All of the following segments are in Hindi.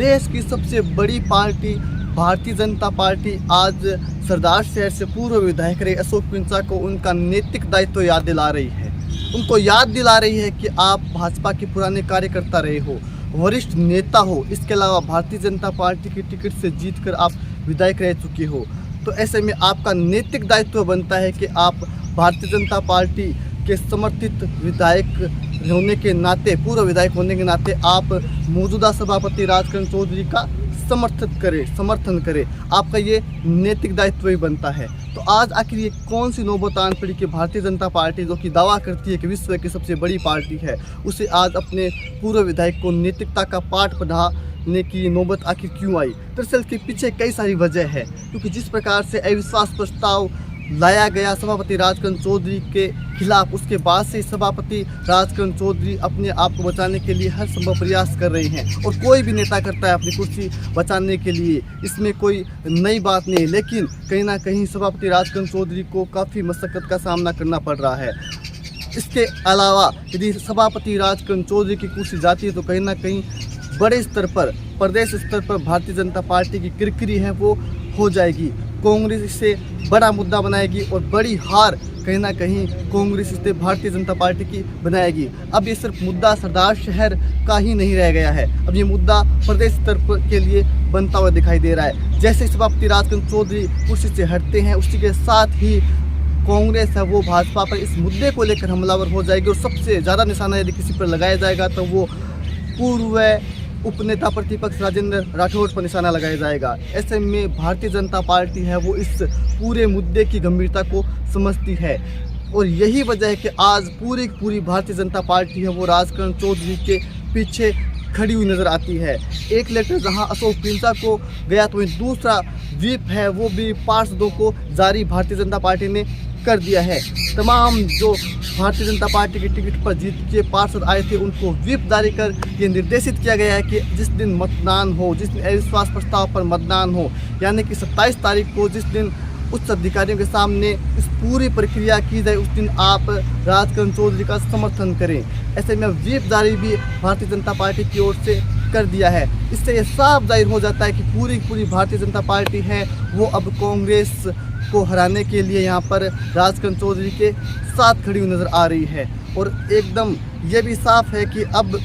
देश की सबसे बड़ी पार्टी भारतीय जनता पार्टी आज सरदार शहर से पूर्व विधायक रहे अशोक पिंचा को उनका नैतिक दायित्व याद दिला रही है। उनको याद दिला रही है कि आप भाजपा के पुराने कार्यकर्ता रहे हो, वरिष्ठ नेता हो, इसके अलावा भारतीय जनता पार्टी की टिकट से जीतकर आप विधायक रह चुके हो। तो ऐसे में आपका नैतिक दायित्व बनता है कि आप भारतीय जनता पार्टी के समर्थित विधायक होने के नाते, पूर्व विधायक होने के नाते आप मौजूदा सभापति राजकरण चौधरी का समर्थन करें। आपका ये नैतिक दायित्व ही बनता है। तो आज आखिर ये कौन सी नौबत आन पड़ी कि भारतीय जनता पार्टी, जो कि दावा करती है कि विश्व की सबसे बड़ी पार्टी है, उसे आज अपने पूर्व विधायक को नैतिकता का पाठ पढ़ाने की नौबत आखिर क्यों आई? दरअसल के पीछे कई सारी वजह है, क्योंकि जिस प्रकार से अविश्वास प्रस्ताव लाया गया सभापति राजकरण चौधरी के खिलाफ, उसके बाद से सभापति राजकरण चौधरी अपने आप को बचाने के लिए हर संभव प्रयास कर रहे हैं। और कोई भी नेता करता है अपनी कुर्सी बचाने के लिए, इसमें कोई नई बात नहीं। लेकिन कहीं ना कहीं सभापति राजकरण चौधरी को काफ़ी मशक्क़त का सामना करना पड़ रहा है। इसके अलावा यदि सभापति राजकरण चौधरी की कुर्सी जाती है तो कहीं ना कहीं बड़े स्तर पर, प्रदेश स्तर पर भारतीय जनता पार्टी की किरकिरी है वो हो जाएगी। कांग्रेस इसे बड़ा मुद्दा बनाएगी और बड़ी हार कहीं ना कहीं कांग्रेस इसे भारतीय जनता पार्टी की बनाएगी। अब ये सिर्फ मुद्दा सरदार शहर का ही नहीं रह गया है, अब ये मुद्दा प्रदेश स्तर के लिए बनता हुआ दिखाई दे रहा है। जैसे सभापति राजकरण चौधरी कुर्सी से हटते हैं, उसी के साथ ही कांग्रेस है वो भाजपा पर इस मुद्दे को लेकर हमलावर हो जाएगी। और सबसे ज़्यादा निशाना यदि किसी पर लगाया जाएगा तो वो पूर्व उपनेता प्रतिपक्ष राजेंद्र राठौड़ पर निशाना लगाया जाएगा। ऐसे में भारतीय जनता पार्टी है वो इस पूरे मुद्दे की गंभीरता को समझती है और यही वजह है कि आज पूरी भारतीय जनता पार्टी है वो राजकरण चौधरी के पीछे खड़ी हुई नज़र आती है। एक लेटर जहां अशोक पिंचा को गया तो वहीं दूसरा व्हिप है वो भी पार्षदों को जारी भारतीय जनता पार्टी ने कर दिया है। तमाम जो भारतीय जनता पार्टी की टिकट पर जीत के पार्षद आए थे उनको व्हिप जारी कर ये निर्देशित किया गया है कि जिस दिन मतदान हो, जिस दिन अविश्वास प्रस्ताव पर मतदान हो, यानी कि 27 तारीख को जिस दिन उच्च अधिकारियों के सामने इस पूरी प्रक्रिया की जाए, उस दिन आप राजकरण चौधरी का समर्थन करें। ऐसे में व्हिप जारी भी भारतीय जनता पार्टी की ओर से कर दिया है। इससे ये साफ जाहिर हो जाता है कि पूरी भारतीय जनता पार्टी है वो अब कांग्रेस को हराने के लिए यहाँ पर राजकरण चौधरी के साथ खड़ी हुई नज़र आ रही है। और एकदम ये भी साफ है कि अब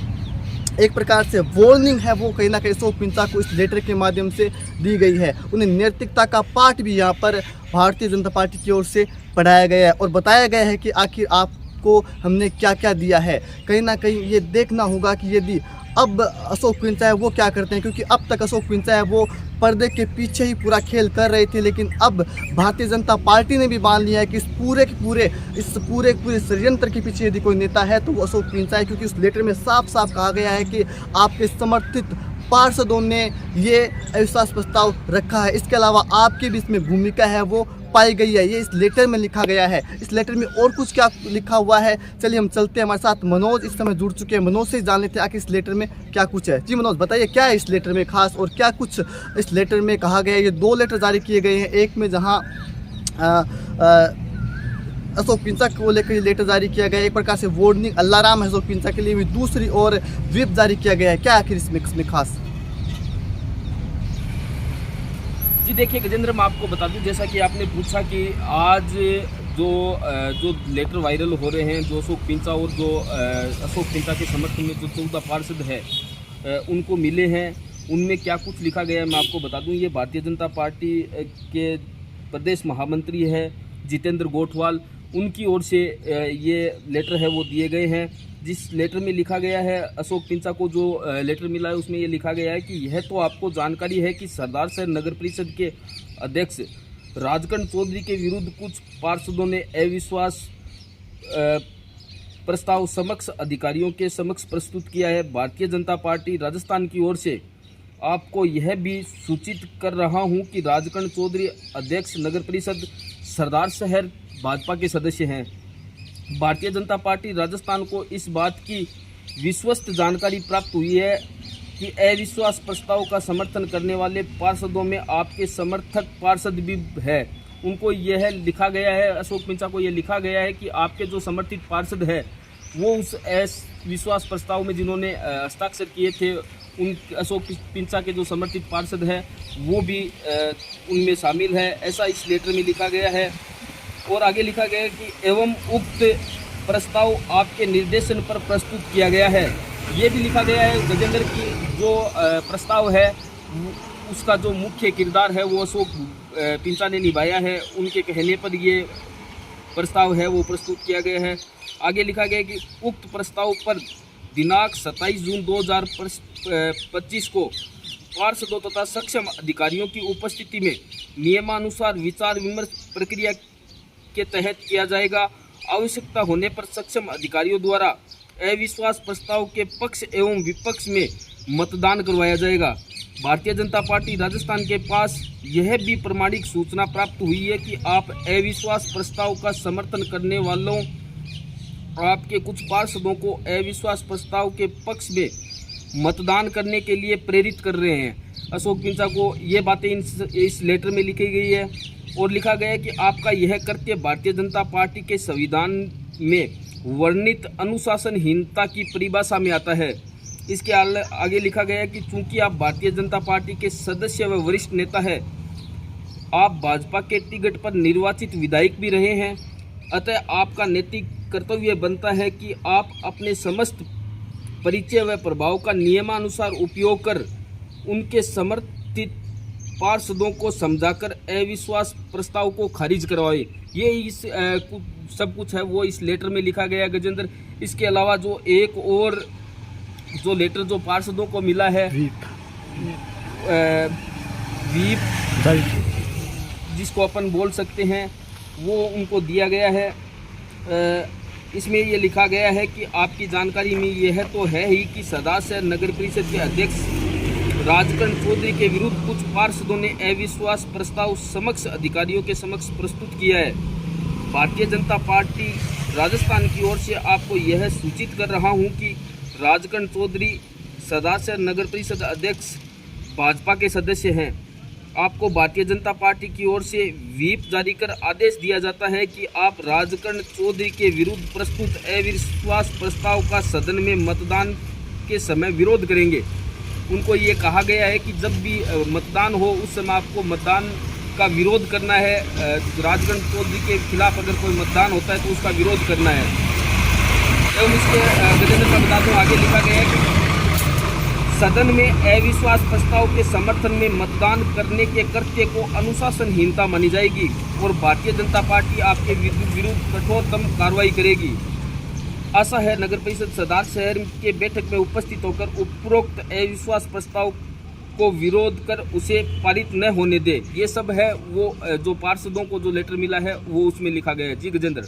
एक प्रकार से वार्निंग है वो कहीं ना कहीं अशोक पिंचा को इस लेटर के माध्यम से दी गई है। उन्हें नैतिकता का पाठ भी यहाँ पर भारतीय जनता पार्टी की ओर से पढ़ाया गया है और बताया गया है कि आखिर आपको हमने क्या क्या दिया है। कहीं ना कहीं ये देखना होगा कि यदि अब अशोक पिंचा है वो क्या करते हैं, क्योंकि अब तक अशोक पिंचा है वो पर्दे के पीछे ही पूरा खेल कर रहे थे। लेकिन अब भारतीय जनता पार्टी ने भी मान लिया है कि इस पूरे षड्यंत्र के पीछे यदि कोई नेता है तो वो अशोक पिंचा है, क्योंकि उस लेटर में साफ साफ कहा गया है कि आपके समर्थित पार्षदों ने ये अविश्वास प्रस्ताव रखा है। इसके अलावा आपकी भी इसमें भूमिका है वो पाई गई है, ये इस लेटर में लिखा गया है। इस लेटर में और कुछ क्या लिखा हुआ है, चलिए हम चलते हैं। हमारे साथ मनोज इस समय जुड़ चुके हैं, मनोज से जान लेते हैं आखिर इस लेटर में क्या कुछ है। जी मनोज बताइए, क्या है इस लेटर में खास और क्या कुछ इस लेटर में कहा गया है? ये 2 लेटर जारी किए गए हैं, एक में जहाँ अशोक पिंचा को लेकर ये लेटर जारी किया गया है, एक प्रकार से वार्निंग अलार्म है अशोक पिंचा के लिए, दूसरी और व्हिप जारी किया गया है। क्या आखिर इसमें खास? जी देखिए गजेंद्र, मैं आपको बता दूं, जैसा कि आपने पूछा कि आज जो लेटर वायरल हो रहे हैं, जो अशोक पिंचा और जो अशोक पिंचा के समर्थन में जो 14 पार्षद है उनको मिले हैं, उनमें क्या कुछ लिखा गया है मैं आपको बता दूं। ये भारतीय जनता पार्टी के प्रदेश महामंत्री है जितेंद्र गोठवाल, उनकी ओर से ये लेटर है वो दिए गए हैं। जिस लेटर में लिखा गया है, अशोक पिंचा को जो लेटर मिला है उसमें ये लिखा गया है कि यह तो आपको जानकारी है कि सरदार शहर नगर परिषद के अध्यक्ष राजकरण चौधरी के विरुद्ध कुछ पार्षदों ने अविश्वास प्रस्ताव समक्ष अधिकारियों के समक्ष प्रस्तुत किया है। भारतीय जनता पार्टी राजस्थान की ओर से आपको यह भी सूचित कर रहा हूं कि राजकरण चौधरी अध्यक्ष नगर परिषद सरदार शहर भाजपा के सदस्य हैं। भारतीय जनता पार्टी राजस्थान को इस बात की विश्वस्त जानकारी प्राप्त हुई है कि अविश्वास प्रस्ताव का समर्थन करने वाले पार्षदों में आपके समर्थक पार्षद भी है। उनको यह लिखा गया है, अशोक पिंचा को यह लिखा गया है कि आपके जो समर्थित पार्षद है वो उस विश्वास प्रस्ताव में जिन्होंने हस्ताक्षर किए थे उन अशोक पिंचा के जो समर्थित पार्षद हैं वो भी उनमें शामिल है, ऐसा इस लेटर में लिखा गया है। और आगे लिखा गया है कि एवं उक्त प्रस्ताव आपके निर्देशन पर प्रस्तुत किया गया है। ये भी लिखा गया है गजेंद्र की जो प्रस्ताव है उसका जो मुख्य किरदार है वो अशोक पिंचा ने निभाया है, उनके कहने पर ये प्रस्ताव है वो प्रस्तुत किया गया है। आगे लिखा गया है कि उक्त प्रस्ताव पर दिनांक 27 जून 2025 को पार्षदों तथा सक्षम अधिकारियों की उपस्थिति में नियमानुसार विचार विमर्श प्रक्रिया के तहत किया जाएगा। आवश्यकता होने पर सक्षम अधिकारियों द्वारा अविश्वास प्रस्ताव के पक्ष एवं विपक्ष में मतदान करवाया जाएगा। भारतीय जनता पार्टी राजस्थान के पास यह भी प्रमाणिक सूचना प्राप्त हुई है कि आप अविश्वास प्रस्ताव का समर्थन करने वालों आपके कुछ पार्षदों को अविश्वास प्रस्ताव के पक्ष में मतदान करने के लिए प्रेरित कर रहे हैं। अशोक पिंचा को ये बातें इस लेटर में लिखी गई है और लिखा गया है कि आपका यह कृत्य भारतीय जनता पार्टी के संविधान में वर्णित अनुशासनहीनता की परिभाषा में आता है। इसके आगे लिखा गया है कि चूंकि आप भारतीय जनता पार्टी के सदस्य व वरिष्ठ नेता हैं, आप भाजपा के टिकट पर निर्वाचित विधायक भी रहे हैं, अतः आपका नैतिक कर्तव्य बनता है कि आप अपने समस्त परिचय व प्रभाव का नियमानुसार उपयोग कर उनके समर्थित पार्षदों को समझाकर अविश्वास प्रस्ताव को खारिज करवाए। ये इस सब कुछ है वो इस लेटर में लिखा गया गजेंद्र। इसके अलावा जो एक और जो लेटर जो पार्षदों को मिला है वीप जिसको अपन बोल सकते हैं वो उनको दिया गया है। इसमें ये लिखा गया है कि आपकी जानकारी में यह तो है ही कि सदाशहर नगर परिषद के अध्यक्ष राजकर्ण चौधरी के विरुद्ध कुछ पार्षदों ने अविश्वास प्रस्ताव समक्ष अधिकारियों के समक्ष प्रस्तुत किया है। भारतीय जनता पार्टी राजस्थान की ओर से आपको यह सूचित कर रहा हूं कि राजकर्ण चौधरी सदाशहर नगर परिषद अध्यक्ष भाजपा के सदस्य हैं। आपको भारतीय जनता पार्टी की ओर से व्हीप जारी कर आदेश दिया जाता है कि आप राजकर्ण चौधरी के विरुद्ध प्रस्तुत अविश्वास प्रस्ताव का सदन में मतदान के समय विरोध करेंगे। उनको ये कहा गया है कि जब भी मतदान हो उस समय आपको मतदान का विरोध करना है। राजकर्ण चौधरी के खिलाफ अगर कोई मतदान होता है तो उसका विरोध करना है। एवं इसके गजेंद्र का बता दूँ आगे लिखा गया है कि सदन में अविश्वास प्रस्ताव के समर्थन में मतदान करने के कृत्य को अनुशासनहीनता मानी जाएगी और भारतीय जनता पार्टी आपके विरुद्ध कठोरतम कार्रवाई करेगी। आशा है नगर परिषद सदाशहर के बैठक में उपस्थित होकर उपरोक्त अविश्वास प्रस्ताव को विरोध कर उसे पारित न होने दे। ये सब है वो जो पार्षदों को जो लेटर मिला है वो उसमें लिखा गया है। जी गजेंद्र।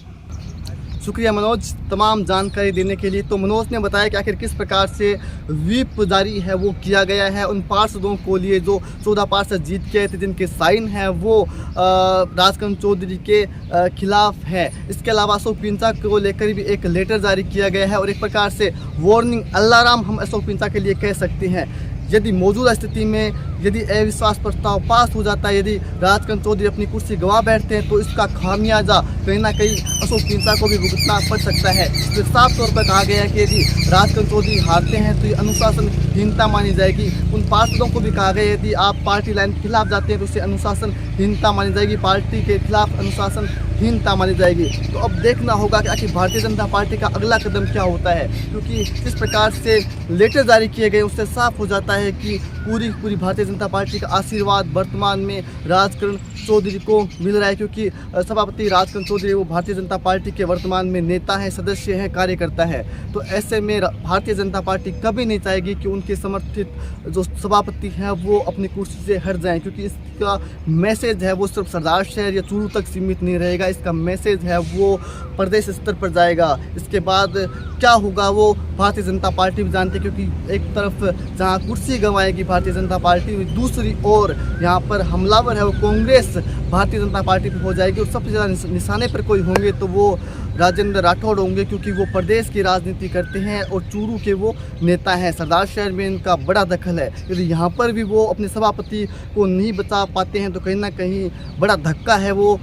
शुक्रिया मनोज तमाम जानकारी देने के लिए। तो मनोज ने बताया कि आखिर किस प्रकार से व्हीप जारी है वो किया गया है उन पार्षदों को लिए जो 14 पार्षद जीत के आए थे जिनके साइन है वो राजकर्ण चौधरी के खिलाफ है। इसके अलावा अशोक पिंचा को लेकर भी एक लेटर जारी किया गया है और एक प्रकार से वार्निंग अलार्म हम अशोक पिंचा के लिए कह सकते हैं। यदि मौजूदा स्थिति में यदि अविश्वास प्रस्ताव पास हो जाता है, यदि राजकर्ण चौधरी अपनी कुर्सी गंवा बैठते हैं तो इसका खामियाजा कहीं ना कहीं अशोक पिंचा को भी भुगतना पड़ सकता है। तो साफ तौर पर कहा गया है कि यदि राजकर्ण चौधरी हारते हैं तो ये अनुशासनहीनता मानी जाएगी। उन पार्षदों को भी कहा गया है यदि आप पार्टी लाइन के खिलाफ जाते हैं तो उससे अनुशासनहीनता मानी जाएगी, पार्टी के खिलाफ अनुशासनहीनता मानी जाएगी। तो अब देखना होगा कि आखिर भारतीय जनता पार्टी का अगला कदम क्या होता है, क्योंकि जिस प्रकार से लेटर जारी किए गए उससे साफ हो जाता है कि पूरी भारतीय जनता पार्टी का आशीर्वाद वर्तमान में राजकर्ण चौधरी को मिल रहा है, क्योंकि सभापति राजकर्ण चौधरी वो भारतीय जनता पार्टी के वर्तमान में नेता हैं, सदस्य हैं, कार्यकर्ता है। तो ऐसे में भारतीय जनता पार्टी कभी नहीं चाहेगी कि उनके समर्थित जो सभापति हैं वो अपनी कुर्सी से हट जाएं, क्योंकि इसका मैसेज है वो सिर्फ सरदार शहर या चूरू तक सीमित नहीं रहेगा। इसका मैसेज है वो प्रदेश स्तर पर जाएगा। इसके बाद क्या होगा वो भारतीय जनता पार्टी भी जानती है, क्योंकि एक तरफ जहाँ कुर्सी गंवाएगी भारतीय जनता पार्टी, दूसरी ओर यहाँ पर हमलावर है वो कांग्रेस भारतीय जनता पार्टी पर हो जाएगी। और सबसे ज़्यादा निशाने पर कोई होंगे तो वो राजेंद्र राठौड़ होंगे, क्योंकि वो प्रदेश की राजनीति करते हैं और चूरू के वो नेता हैं। सरदार शहर में इनका बड़ा दखल है। यदि यहाँ पर भी वो अपने सभापति को नहीं बचा पाते हैं तो कहीं ना कहीं बड़ा धक्का है वो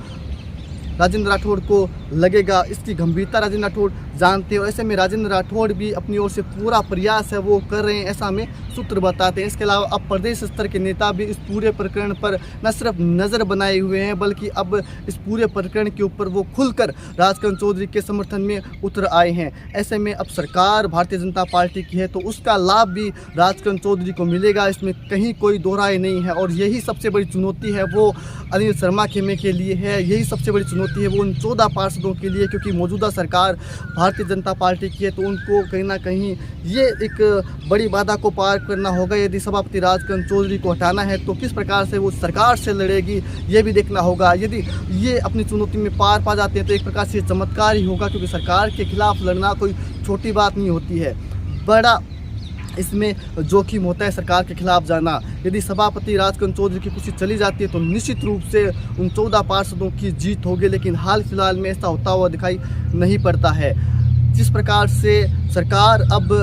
राजेंद्र राठौड़ को लगेगा। इसकी गंभीरता राजेंद्र राठौड़ जानते हैं और ऐसे में राजेंद्र राठौड़ भी अपनी ओर से पूरा प्रयास है वो कर रहे हैं, ऐसा हमें सूत्र बताते हैं। इसके अलावा अब प्रदेश स्तर के नेता भी इस पूरे प्रकरण पर न सिर्फ नज़र बनाए हुए हैं बल्कि अब इस पूरे प्रकरण के ऊपर वो खुलकर राजकरण चौधरी के समर्थन में उतर आए हैं। ऐसे में अब सरकार भारतीय जनता पार्टी की है तो उसका लाभ भी राजकरण चौधरी को मिलेगा, इसमें कहीं कोई दो राय नहीं है। और यही सबसे बड़ी चुनौती है वो अनिल शर्मा खेमे के लिए है, यही सबसे बड़ी चुनौती है वो उन 14 पार्षदों के लिए, क्योंकि मौजूदा सरकार भारतीय जनता पार्टी की है तो उनको कहीं ना कहीं ये एक बड़ी बाधा को पार करना होगा। यदि सभापति राजकरण चौधरी को हटाना है तो किस प्रकार से वो सरकार से लड़ेगी ये भी देखना होगा। यदि ये अपनी चुनौती में पार पा जाते हैं तो एक प्रकार से चमत्कार ही होगा, क्योंकि सरकार के खिलाफ लड़ना कोई छोटी बात नहीं होती है, बड़ा इसमें जोखिम होता है सरकार के खिलाफ जाना। यदि सभापति राजकरण चौधरी की कुर्सी चली जाती है तो निश्चित रूप से उन 14 पार्षदों की जीत होगी, लेकिन हाल फिलहाल में ऐसा होता हुआ दिखाई नहीं पड़ता है। जिस प्रकार से सरकार अब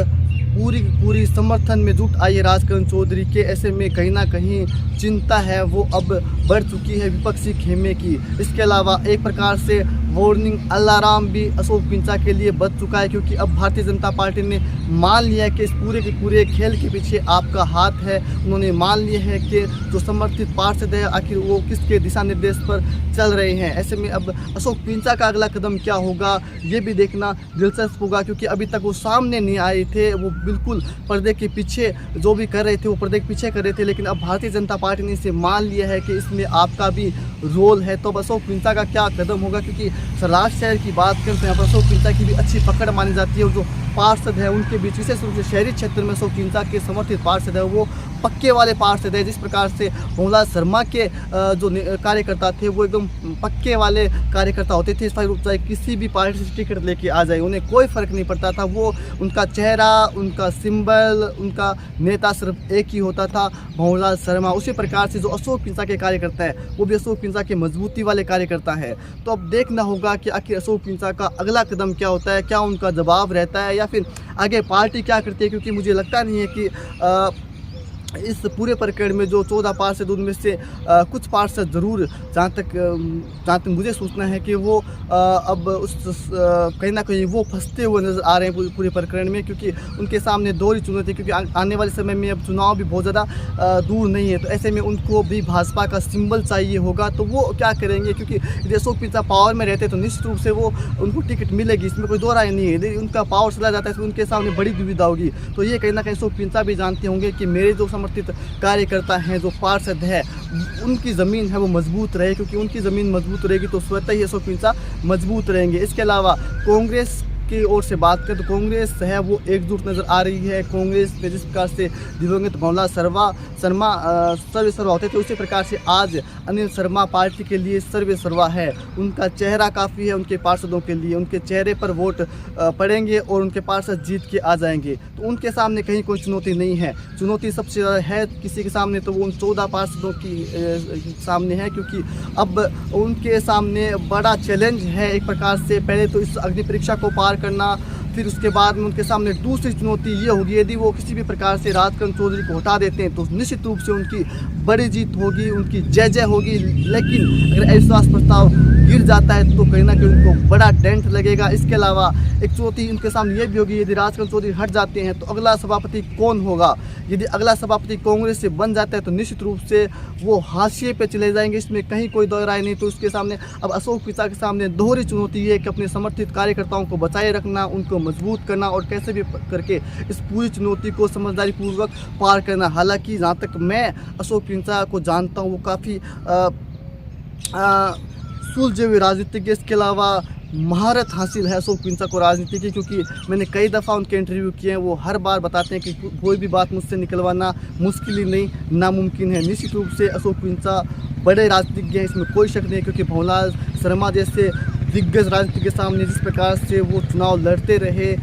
पूरी समर्थन में जुट आई है राजकरण चौधरी के, ऐसे में कहीं ना कहीं चिंता है वो अब बढ़ चुकी है विपक्षी खेमे की। इसके अलावा एक प्रकार से वार्निंग अलार्म भी अशोक पिंचा के लिए बच चुका है, क्योंकि अब भारतीय जनता पार्टी ने मान लिया है कि इस पूरे के पूरे खेल के पीछे आपका हाथ है। उन्होंने मान लिया है कि जो समर्थित पार्षद है आखिर वो किसके दिशा निर्देश पर चल रहे हैं। ऐसे में अब अशोक पिंचा का अगला कदम क्या होगा ये भी देखना दिलचस्प होगा, क्योंकि अभी तक वो सामने नहीं आए थे, वो बिल्कुल पर्दे के पीछे जो भी कर रहे थे वो पर्दे के पीछे कर रहे थे, लेकिन अब भारतीय जनता पार्टी ने इसे मान लिया है कि इसमें आपका भी रोल है। तो अब अशोक पिंचा का क्या कदम होगा, क्योंकि सराज शहर की बात करें तो यहाँ पर अशोक पिंचा की भी अच्छी पकड़ मानी जाती है और जो पार्षद है उनके बीच विशेष रूप से शहरी क्षेत्र में अशोक पिंचा के समर्थित पार्षद है वो पक्के वाले पार्षद है। जिस प्रकार से भंवरलाल शर्मा के जो कार्यकर्ता थे वो एकदम पक्के वाले कार्यकर्ता होते थे, चाहे किसी भी पार्टी से टिकट लेके आ जाए उन्हें कोई फर्क नहीं पड़ता था, वो उनका चेहरा, उनका सिंबल, उनका नेता सिर्फ एक ही होता था, भंवरलाल शर्मा। उसी प्रकार से जो अशोक पिंचा के कार्यकर्ता है वो भी अशोक पिंचा के मजबूती वाले कार्यकर्ता है। तो अब देखना होगा कि आखिर अशोक पिंचा का अगला कदम क्या होता है, क्या उनका जवाब रहता है या फिर आगे पार्टी क्या करती है, क्योंकि मुझे लगता नहीं है कि इस पूरे प्रकरण में जो 14 पार्षद उनमें से कुछ पार्षद ज़रूर जहाँ तक मुझे सूचना है कि वो अब उस कहीं ना कहीं वो फंसते हुए नज़र आ रहे हैं पूरे प्रकरण में, क्योंकि उनके सामने दोहरी चुनौती, क्योंकि आने वाले समय में अब चुनाव भी बहुत ज़्यादा दूर नहीं है। तो ऐसे में उनको भी भाजपा का सिंबल चाहिए होगा, तो वो क्या करेंगे, क्योंकि यदि अशोक पिंचा पावर में रहते तो निश्चित रूप से वो उनको टिकट मिलेगी, इसमें कोई दो राय नहीं है। यदि उनका पावर चला जाता है तो उनके सामने बड़ी दुविधा होगी। तो ये कहीं ना कहीं अशोक पिंचा भी जानते होंगे कि मेरे जो समर्थित कार्यकर्ता हैं, जो पार्षद है, उनकी ज़मीन है वो मजबूत रहे, क्योंकि उनकी ज़मीन मजबूत रहेगी तो स्वतः ही अशोक पिंचा मजबूत रहेंगे। इसके अलावा कांग्रेस की ओर से बात करें तो कांग्रेस है वो एकजुट नज़र आ रही है। कांग्रेस में जिस प्रकार से दिवंगत भंवरलाल शर्मा सर्वे सर्वा होते थे, उसी प्रकार से आज अनिल शर्मा पार्टी के लिए सर्वे सर्वा है। उनका चेहरा काफ़ी है उनके पार्षदों के लिए, उनके चेहरे पर वोट पड़ेंगे और उनके पार्षद जीत के आ जाएंगे। तो उनके सामने कहीं कोई चुनौती नहीं है। चुनौती सबसे ज़्यादा है किसी के सामने तो वो उन 14 पार्षदों की सामने है, क्योंकि अब उनके सामने बड़ा चैलेंज है एक प्रकार से। पहले तो इस अग्नि परीक्षा को पार करना, फिर उसके बाद में उनके सामने दूसरी चुनौती ये होगी, यदि वो किसी भी प्रकार से राजकरण चौधरी को हटा देते हैं तो निश्चित रूप से उनकी बड़ी जीत होगी, उनकी जय होगी। लेकिन अगर अविश्वास प्रस्ताव गिर जाता है तो कहीं ना कहीं उनको बड़ा डेंट लगेगा। इसके अलावा एक चुनौती उनके सामने ये भी होगी, यदि राजकरण चौधरी हट जाते हैं तो अगला सभापति कौन होगा। यदि अगला सभापति कांग्रेस से बन जाता है तो निश्चित रूप से वो हाशिए पे चले जाएंगे, इसमें कहीं कोई दो राय नहीं। तो उसके सामने अब अशोक पिंचा के सामने दोहरी चुनौती ये है कि अपने समर्थित कार्यकर्ताओं को बचाए रखना, उनको मजबूत करना और कैसे भी करके इस पूरी चुनौती को समझदारी पूर्वक पार करना। हालांकि जहाँ तक मैं अशोक पिंचा को जानता हूँ वो काफ़ी सुलझे हुए राजनीतिज्ञ, इसके अलावा महारत हासिल है अशोक पिंचा को राजनीति की, क्योंकि मैंने कई दफ़ा उनके इंटरव्यू किए हैं। वो हर बार बताते हैं कि कोई भी बात मुझसे निकलवाना मुश्किल ही नहीं, नामुमकिन है। निश्चित रूप से अशोक पिंचा बड़े राजनीतिज्ञ हैं, इसमें कोई शक नहीं है, क्योंकि भंवरलाल शर्मा जैसे दिग्गज राजनीति के सामने जिस प्रकार से वो चुनाव लड़ते रहे,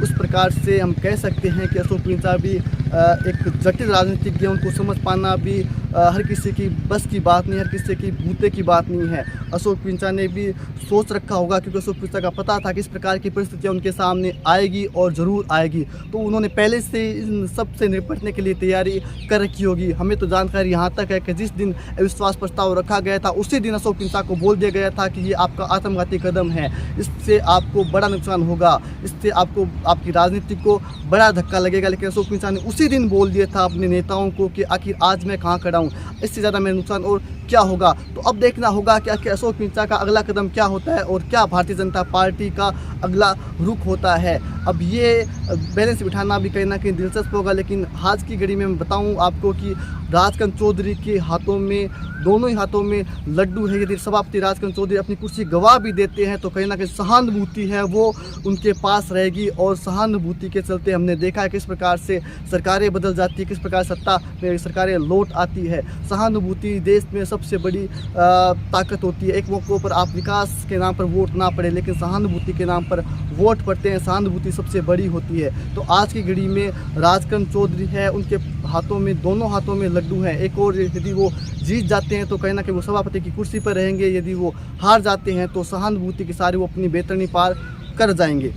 उस प्रकार से हम कह सकते हैं कि अशोक पिंचा भी एक जटिल राजनीतिज्ञ, उनको समझ पाना भी हर किसी की बस की बात नहीं, हर किसी की बूते की बात नहीं है। अशोक पिंचा ने भी सोच रखा होगा, क्योंकि अशोक पिंचा का पता था किस प्रकार की परिस्थितियाँ उनके सामने आएगी और ज़रूर आएगी, तो उन्होंने पहले से इन सब से निपटने के लिए तैयारी कर रखी होगी। हमें तो जानकारी यहाँ तक है कि जिस दिन अविश्वास प्रस्ताव रखा गया था उसी दिन अशोक पिंचा को बोल दिया गया था कि ये आपका आत्मघाती कदम है, इससे आपको बड़ा नुकसान होगा, इससे आपको आपकी राजनीति को बड़ा धक्का लगेगा। लेकिन अशोक पिंचा ने उसी दिन बोल दिया था अपने नेताओं को कि आखिर आज मैं कहाँ खड़ा हूँ, इससे ज़्यादा मेरा नुकसान और क्या होगा। तो अब देखना होगा कि आखिर अशोक पिंचा का अगला कदम क्या होता है और क्या भारतीय जनता पार्टी का अगला रुख होता है। अब ये बैलेंस बिठाना भी कहीं ना कहीं दिलचस्प होगा। लेकिन आज की घड़ी में मैं बताऊं आपको कि राजकंद चौधरी के हाथों में, दोनों ही हाथों में लड्डू है। यदि सभापति राजकंद चौधरी अपनी कुर्सी गंवा भी देते हैं तो कहीं ना कहीं सहानुभूति है वो उनके पास रहेगी, और सहानुभूति के चलते हमने देखा है किस प्रकार से सरकारें बदल जाती है, किस प्रकार सत्ता में सरकारें लौट आती है। सहानुभूति देश में सबसे बड़ी ताकत होती है। एक मौक़ों पर आप विकास के नाम पर वोट ना पड़े, लेकिन सहानुभूति के नाम पर वोट पड़ते हैं। सहानुभूति सबसे बड़ी होती है। तो आज की घड़ी में राजकंद चौधरी है, उनके हाथों में, दोनों हाथों में लड्डू हैं। एक और यदि वो जीत जाते हैं तो कहीं ना कहीं वो सभापति की कुर्सी पर रहेंगे, यदि वो हार जाते हैं तो सहानुभूति के सारे वो अपनी बेतरनी पार कर जाएंगे।